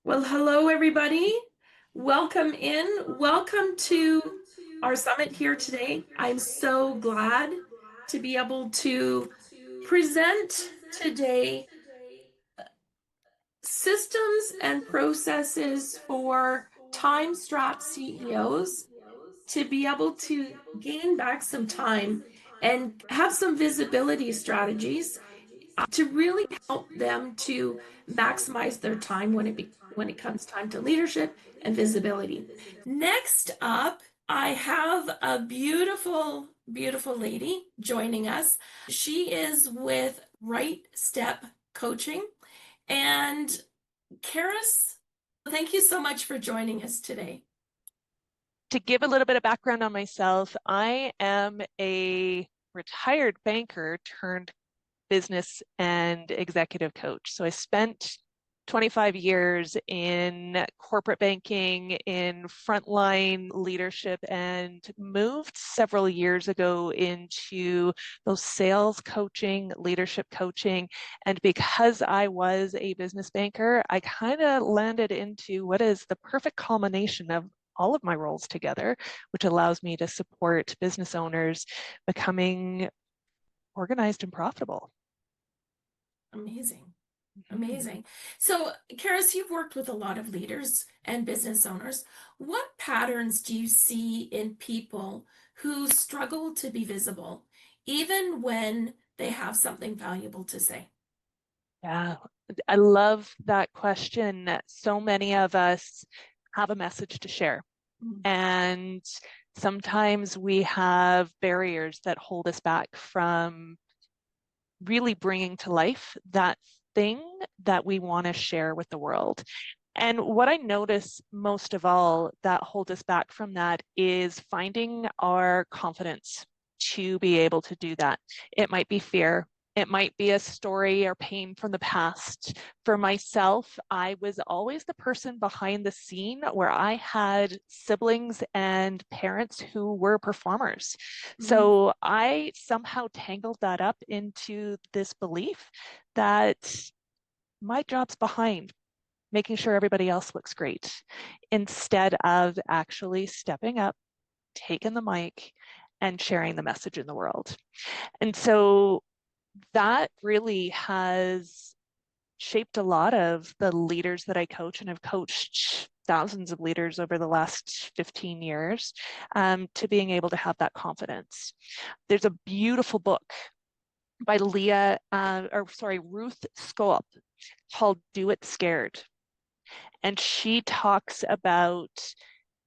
Well, hello, everybody. Welcome in. Welcome to our summit here today. I'm so glad to be able to present today systems and processes for time-strapped CEOs to be able to gain back some time and have some visibility strategies to really help them to maximize their time when it comes time to leadership and visibility. Next up, I have a beautiful lady joining us. She is with Wright Step Coaching. And Karis, thank you so much for joining us today. To give a little bit of background on myself, I am a retired banker turned business and executive coach. So I spent 25 years in corporate banking, in frontline leadership, and moved several years ago into those sales coaching, leadership coaching. And because I was a business banker, I kind of landed into what is the perfect culmination of all of my roles together, which allows me to support business owners becoming organized and profitable. Amazing. Amazing. So, Karis, you've worked with a lot of leaders and business owners. What patterns do you see in people who struggle to be visible, even when they have something valuable to say? Yeah, I love that question. So many of us have a message to share, Mm. and sometimes we have barriers that hold us back from really bringing to life that thing that we want to share with the world. And what I notice most of all that holds us back from that is finding our confidence to be able to do that. It might be fear. It might be a story or pain from the past. For myself, I was always the person behind the scene where I had siblings and parents who were performers. Mm. So I somehow tangled that up into this belief that my job's behind making sure everybody else looks great instead of actually stepping up, taking the mic, and sharing the message in the world. And so that really has shaped a lot of the leaders that I coach, and I've coached thousands of leaders over the last 15 years to being able to have that confidence. There's a beautiful book by Ruth Skolp called Do It Scared. And she talks about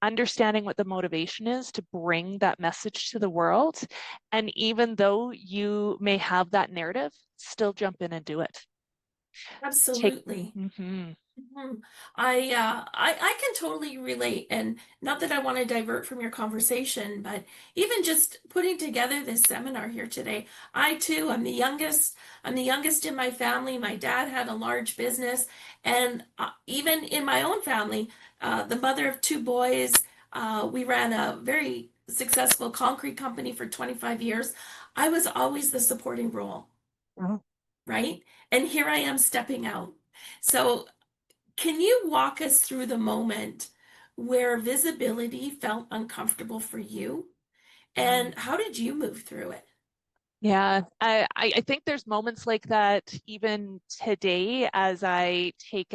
understanding what the motivation is to bring that message to the world. And even though you may have that narrative, still jump in and do it. Take, Absolutely. mm-hmm. Mhm. I can totally relate, and not that I want to divert from your conversation, but even just putting together this seminar here today, I too am the youngest. I'm the youngest in my family. My dad had a large business, and even in my own family, the mother of two boys, we ran a very successful concrete company for 25 years. I was always the supporting role, right? And here I am stepping out. So can you walk us through the moment where visibility felt uncomfortable for you? And how did you move through it? Yeah, I think there's moments like that even today as I take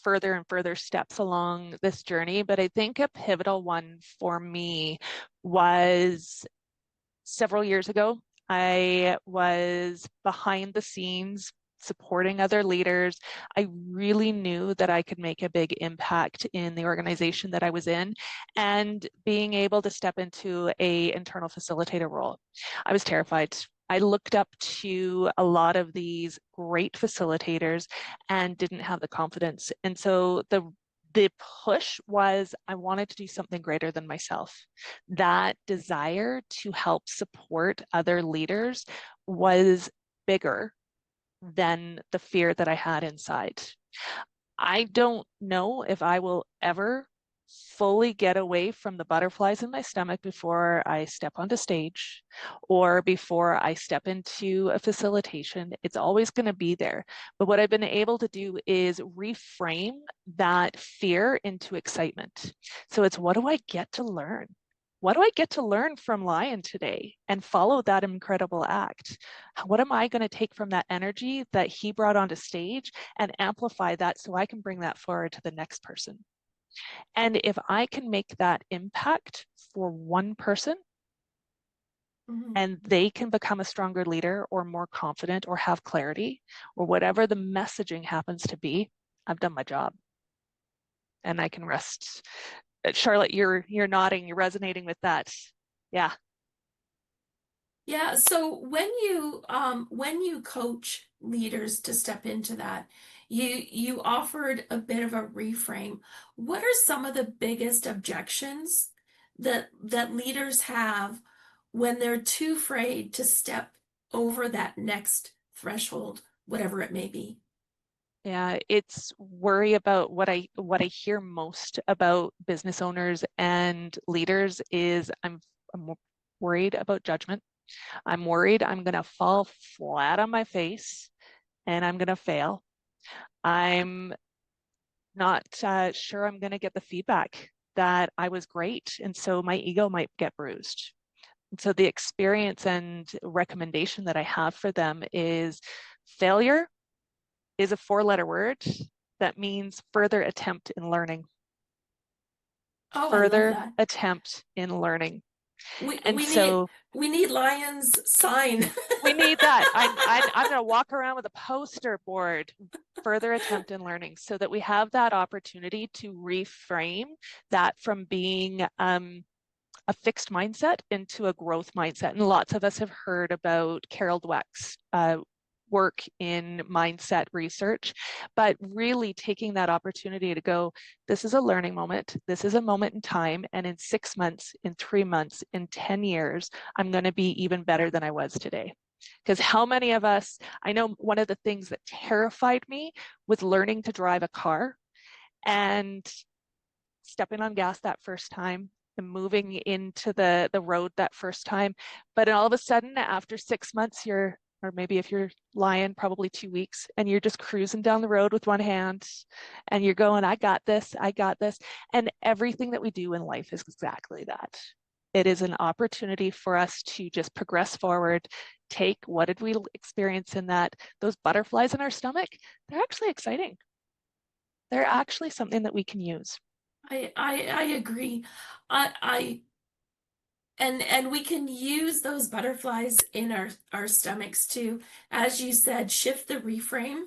further and further steps along this journey. But I think a pivotal one for me was several years ago. I was behind the scenes supporting other leaders. I really knew that I could make a big impact in the organization that I was in, and being able to step into a internal facilitator role. I was terrified. I looked up to a lot of these great facilitators and didn't have the confidence. And so the push was I wanted to do something greater than myself. That desire to help support other leaders was bigger than the fear that I had inside. I don't know if I will ever fully get away from the butterflies in my stomach before I step onto stage or before I step into a facilitation. It's always going to be there. But what I've been able to do is reframe that fear into excitement. So it's, what do I get to learn? What do I get to learn from Lion today and follow that incredible act? What am I going to take from that energy that he brought onto stage and amplify that so I can bring that forward to the next person? And if I can make that impact for one person Mhm. and they can become a stronger leader or more confident or have clarity or whatever the messaging happens to be, I've done my job and I can rest. Charlotte, you're nodding, you're resonating with that. Yeah. Yeah, so when you coach leaders to step into that, you offered a bit of a reframe. What are some of the biggest objections that leaders have when they're too afraid to step over that next threshold, whatever it may be? Yeah, it's worry about what I hear most about business owners and leaders is I'm worried about judgment. I'm worried I'm going to fall flat on my face and I'm going to fail. I'm not sure I'm going to get the feedback that I was great. And so my ego might get bruised. And so the experience and recommendation that I have for them is failure is a four-letter word that means further attempt in learning. Oh, I love Further that. attempt in learning. We And we need so we need Lion's sign. we need that. I'm going to walk around with a poster board, further attempt in learning, so that we have that opportunity to reframe that from being a fixed mindset into a growth mindset. And lots of us have heard about Carol Dweck's work in mindset research, but really taking that opportunity to go, this is a learning moment. This is a moment in time. And in 6 months, in 3 months, in 10 years, I'm going to be even better than I was today. Because how many of us, I know one of the things that terrified me was learning to drive a car and stepping on gas that first time and moving into the road that first time. But all of a sudden, after 6 months, or maybe if you're Lion, probably 2 weeks, and you're just cruising down the road with one hand and you're going, I got this, I got this. And everything that we do in life is exactly that. It is an opportunity for us to just progress forward, take what did we experience in that, those butterflies in our stomach, they're actually exciting. They're actually something that we can use. I agree. I and we can use those butterflies in our stomachs to, as you said, shift the reframe.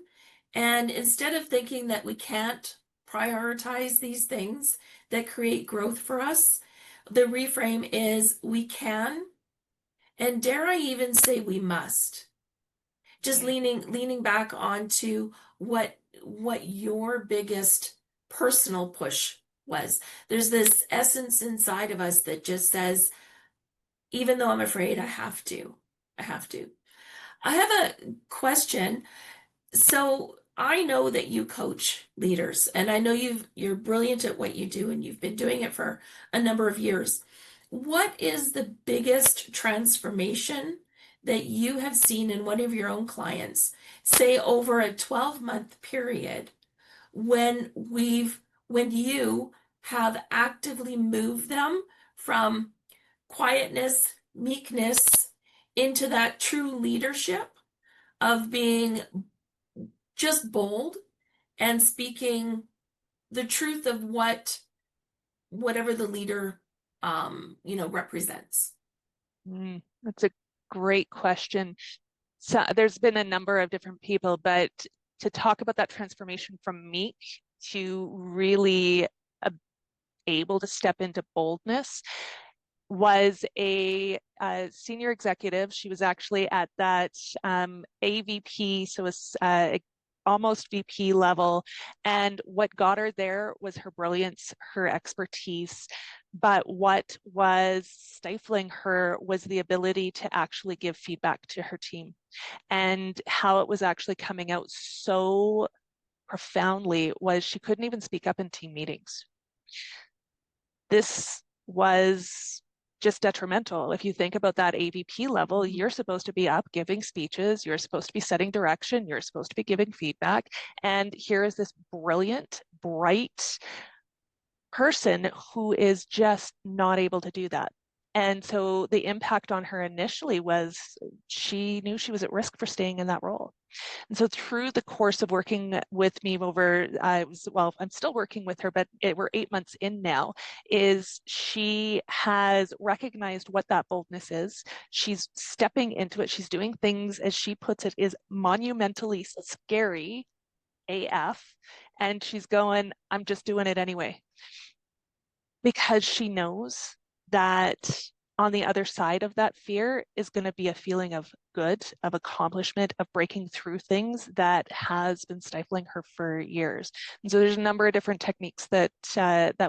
And instead of thinking that we can't prioritize these things that create growth for us, the reframe is we can, and dare I even say we must. Just Mm. leaning back onto what your biggest personal push was. There's this essence inside of us that just says, even though I'm afraid, I have to. I have to. I have a question. So I know that you coach leaders, and I know you're brilliant at what you do, and you've been doing it for a number of years. What is the biggest transformation that you have seen in one of your own clients, say over a 12-month period, when you have actively moved them from quietness, meekness into that true leadership of being just bold and speaking the truth of whatever the leader represents. That's a great question. So there's been a number of different people, but to talk about that transformation from meek to really able to step into boldness was a senior executive. She was actually at that AVP, so it's almost VP level. And what got her there was her brilliance, her expertise. But what was stifling her was the ability to actually give feedback to her team and how it was actually coming out so profoundly was she couldn't even speak up in team meetings. this was just detrimental. If you think about that AVP level, Mhm. you're supposed to be up giving speeches, you're supposed to be setting direction, you're supposed to be giving feedback. And here is this brilliant, bright person who is just not able to do that. And so the impact on her initially was she knew she was at risk for staying in that role. And so through the course of working with me over, well, I'm still working with her, but we're 8 months in now, is she has recognized what that boldness is. She's stepping into it. She's doing things, as she puts it, is monumentally scary AF. And she's going, I'm just doing it anyway, because she knows that on the other side of that fear is going to be a feeling of good, of accomplishment, of breaking through things that has been stifling her for years. And so there's a number of different techniques that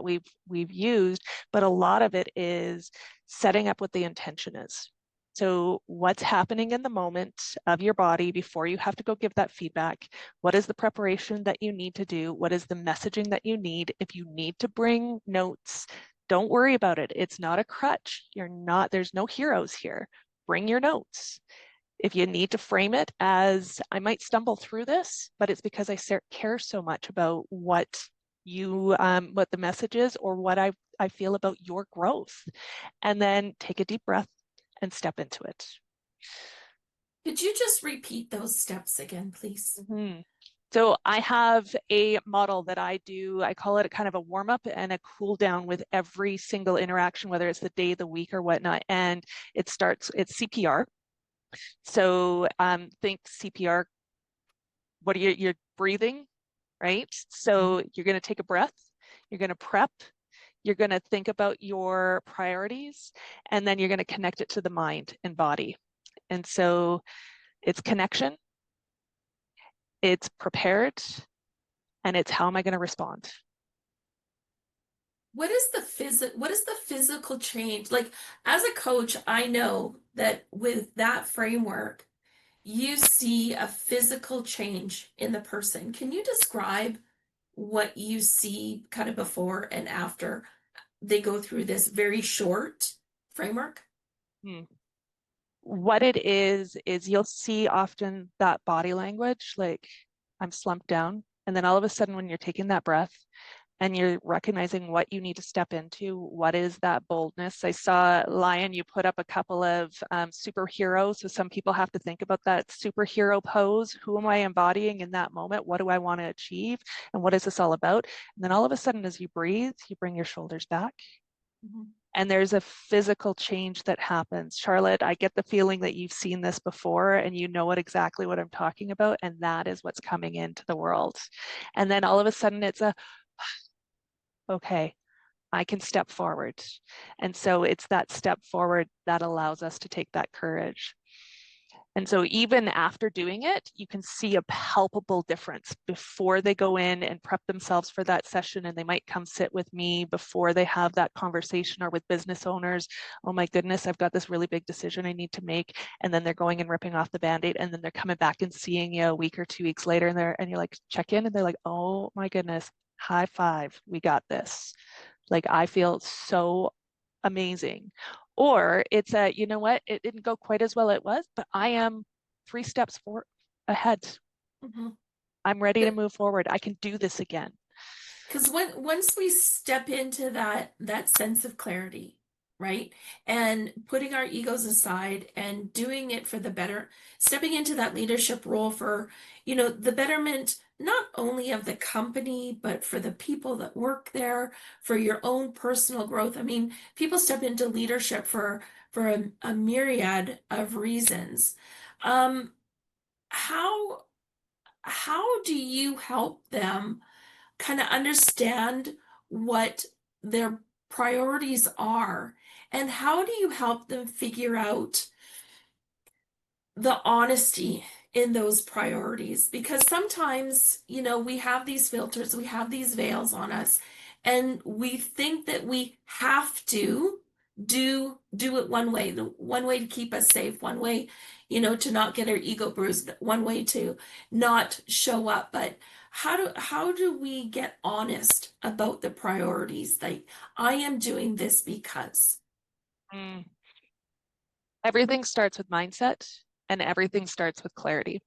we've used, but a lot of it is setting up what the intention is. So what's happening in the moment of your body before you have to go give that feedback? What is the preparation that you need to do? What is the messaging that you need? If you need to bring notes, don't worry about it. It's not a crutch. There's no heroes here. Bring your notes. If you need to frame it as, I might stumble through this, but it's because I care so much about what the message is, or what I feel about your growth. And then take a deep breath and step into it. Could you just repeat those steps again, please? Mm-hmm. So I have a model that I do. I call it a kind of a warm up and a cool down with every single interaction, whether it's the day, the week, or whatnot. And it's CPR. So think CPR. What are you're breathing, right? Mhm. So you're going to take a breath. You're going to prep. You're going to think about your priorities, and then you're going to connect it to the mind and body. And so it's connection, it's prepared, and it's how am I going to respond? What is the physical change? Like, as a coach, I know that with that framework, you see a physical change in the person. Can you describe what you see kind of before and after they go through this very short framework? Hmm. What it is you'll see often that body language, like I'm slumped down. And then all of a sudden, when you're taking that breath and you're recognizing what you need to step into, what is that boldness? I saw, Lion, you put up a couple of superheroes. So some people have to think about that superhero pose. Who am I embodying in that moment? What do I want to achieve? And what is this all about? And then all of a sudden, as you breathe, you bring your shoulders back, Mhm. and there's a physical change that happens. Charlotte, I get the feeling that you've seen this before and you know exactly what I'm talking about, and that is what's coming into the world. And then all of a sudden it's okay, I can step forward. And so it's that step forward that allows us to take that courage. And so even after doing it, you can see a palpable difference before they go in and prep themselves for that session. And they might come sit with me before they have that conversation, or with business owners. Oh my goodness, I've got this really big decision I need to make. And then they're going and ripping off the Band-Aid. And then they're coming back and seeing you a week or 2 weeks later. And you're like, check in. And they're like, oh my goodness, high five. We got this. Like, I feel so amazing. Or it's you know what, it didn't go quite as well it was, but I am 3 steps ahead. Mhm. I'm ready to move forward. I can do this again. Because once we step into that sense of clarity, right? And putting our egos aside and doing it for the better, stepping into that leadership role for, the betterment not only of the company, but for the people that work there, for your own personal growth. I mean, people step into leadership for a myriad of reasons. Um, how how do you help them kind of understand what their priorities are, and how do you help them figure out the honesty in those priorities? Because sometimes, we have these filters, we have these veils on us, and we think that we have to do it one way, the one way to keep us safe, one way, to not get our ego bruised, one way to not show up. But how do we get honest about the priorities? Like, I am doing this because. Mm. Everything starts with mindset and everything starts with clarity.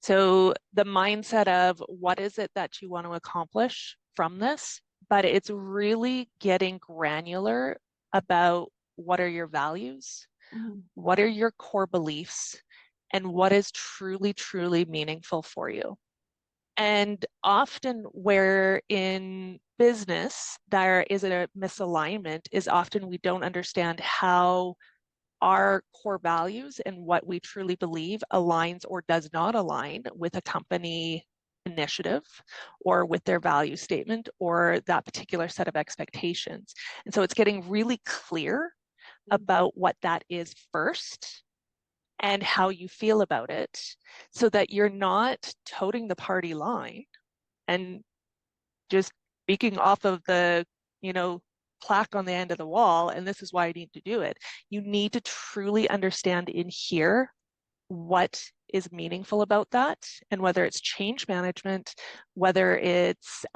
So the mindset of what is it that you want to accomplish from this, but it's really getting granular about what are your values, Mhm. what are your core beliefs, and what is truly, truly meaningful for you. And often, where in business there is a misalignment, is often we don't understand how our core values and what we truly believe aligns or does not align with a company initiative or with their value statement or that particular set of expectations. And so it's getting really clear about what that is first and how you feel about it so that you're not toting the party line and just speaking off of the, you know, plaque on the end of the wall, and this is why I need to do it. You need to truly understand in here what is meaningful about that, and whether it's change management, whether it's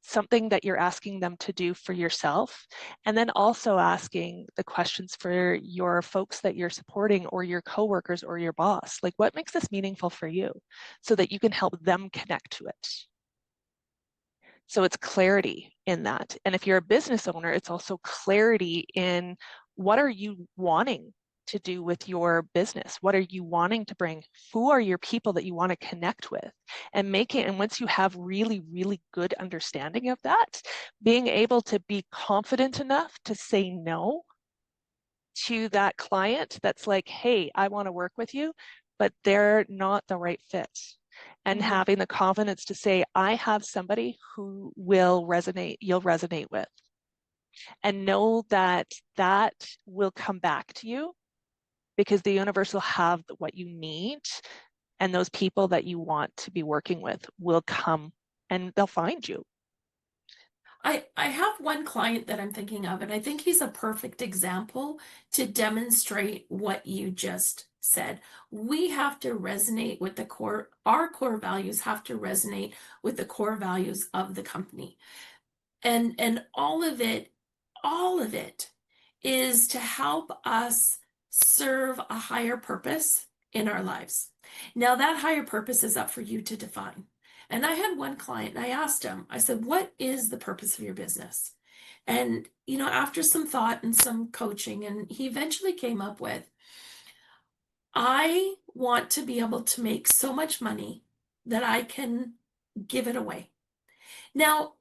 something that you're asking them to do for yourself, and then also asking the questions for your folks that you're supporting or your coworkers or your boss. Like, what makes this meaningful for you so that you can help them connect to it? So it's clarity in that. And if you're a business owner, it's also clarity in what are you wanting to do with your business? What are you wanting to bring? Who are your people that you want to connect with? And and once you have really, really good understanding of that, being able to be confident enough to say no to that client that's like, hey, I want to work with you, but they're not the right fit. And Mhm. having the confidence to say, I have somebody who will resonate, you'll resonate with, and know that that will come back to you because the universe will have what you need, and those people that you want to be working with will come and they'll find you. I have one client that I'm thinking of, and I think he's a perfect example to demonstrate what you just said. We have to resonate with our core values have to resonate with the core values of the company. And all of it is to help us serve a higher purpose in our lives. Now, that higher purpose is up for you to define. And I had one client, and I asked him, I said, what is the purpose of your business? And, after some thought and some coaching, and he eventually came up with, I want to be able to make so much money that I can give it away. Now,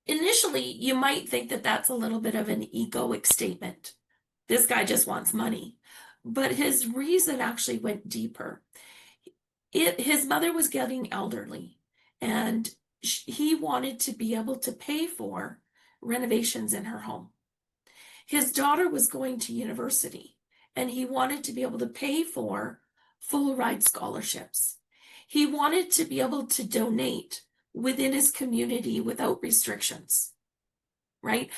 initially, you might think that that's a little bit of an egoic statement. This guy just wants money. But his reason actually went deeper. His mother was getting elderly, and he wanted to be able to pay for renovations in her home. His daughter was going to university, and he wanted to be able to pay for full ride scholarships. He wanted to be able to donate within his community without restrictions, right?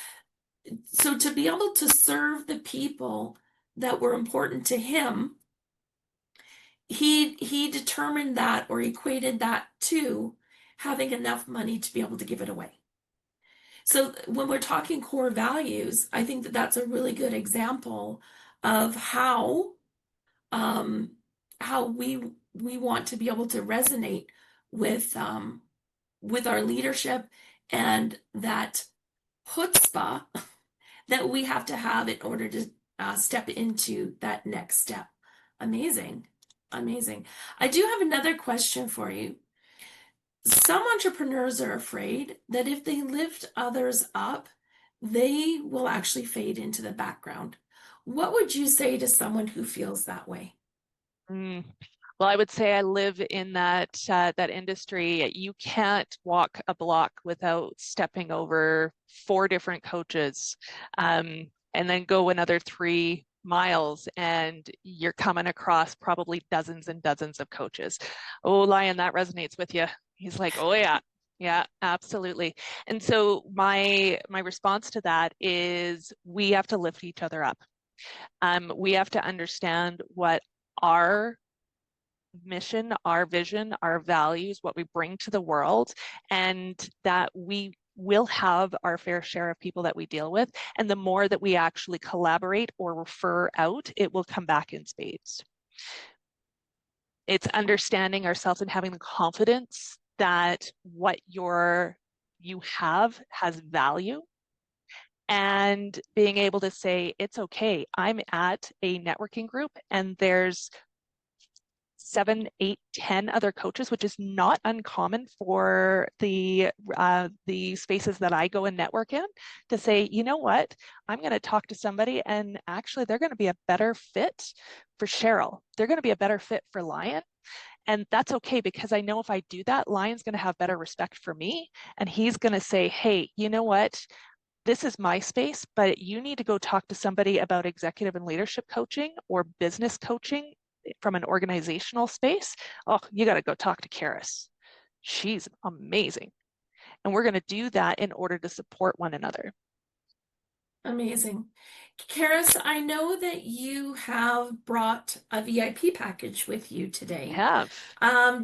So to be able to serve the people that were important to him, he determined that, or equated that to having enough money to be able to give it away. So when we're talking core values, I think that that's a really good example of um, how we want to be able to resonate with our leadership, and that chutzpah that we have to have in order to step into that next step. Amazing. Amazing. I do have another question for you. Some entrepreneurs are afraid that if they lift others up, they will actually fade into the background. What would you say to someone who feels that way? Mm. Well, I would say I live in that industry. You can't walk a block without stepping over four different coaches, and then go another 3 miles, and you're coming across probably dozens and dozens of coaches. Oh, Lion, that resonates with you. He's like, oh yeah. Yeah, absolutely. And so my response to that is we have to lift each other up. We have to understand what our mission, our vision, our values, what we bring to the world, and that we will have our fair share of people that we deal with. And the more that we actually collaborate or refer out, it will come back in spades. It's understanding ourselves and having the confidence that what you have has value, and being able to say, it's okay. I'm at a networking group and there's 7, 8, 10 other coaches, which is not uncommon for the spaces that I go and network in, to say, you know what, I'm going to talk to somebody and actually they're going to be a better fit for Cheryl. They're going to be a better fit for Lion. And that's okay, because I know if I do that, Lion's going to have better respect for me. And he's going to say, hey, you know what? This is my space, but you need to go talk to somebody about executive and leadership coaching or business coaching from an organizational space. Oh, you got to go talk to Karis. She's amazing. And we're going to do that in order to support one another. Amazing. Karis, I know that you have brought a VIP package with you I today. have.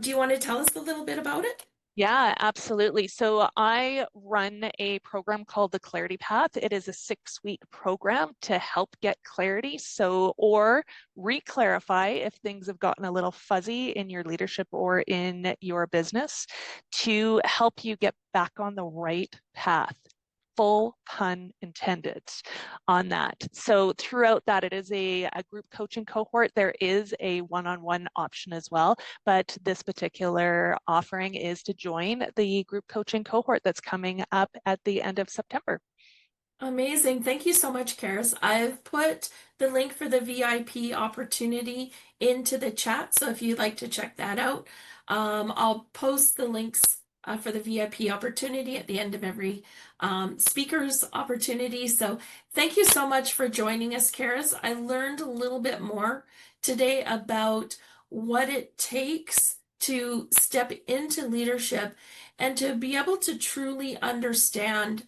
Do you want to tell us a little bit about it? Yeah, absolutely. So I run a program called the Clarity Path. It is a 6-week program to help get clarity. So, or re-clarify if things have gotten a little fuzzy in your leadership or in your business, to help you get back on the right path. Full pun intended on that. So throughout that, it is a group coaching cohort. There is a one-on-one option as well, but this particular offering is to join the group coaching cohort that's coming up at the end of September. Amazing. Thank you so much, Karis. I've put the link for the VIP opportunity into the chat. So if you'd like to check that out, I'll post the links for the VIP opportunity at the end of every speaker's opportunity. So thank you so much for joining us, Karis. I learned a little bit more today about what it takes to step into leadership and to be able to truly understand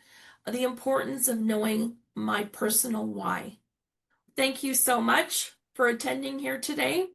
the importance of knowing my personal why. Thank you so much for attending here today.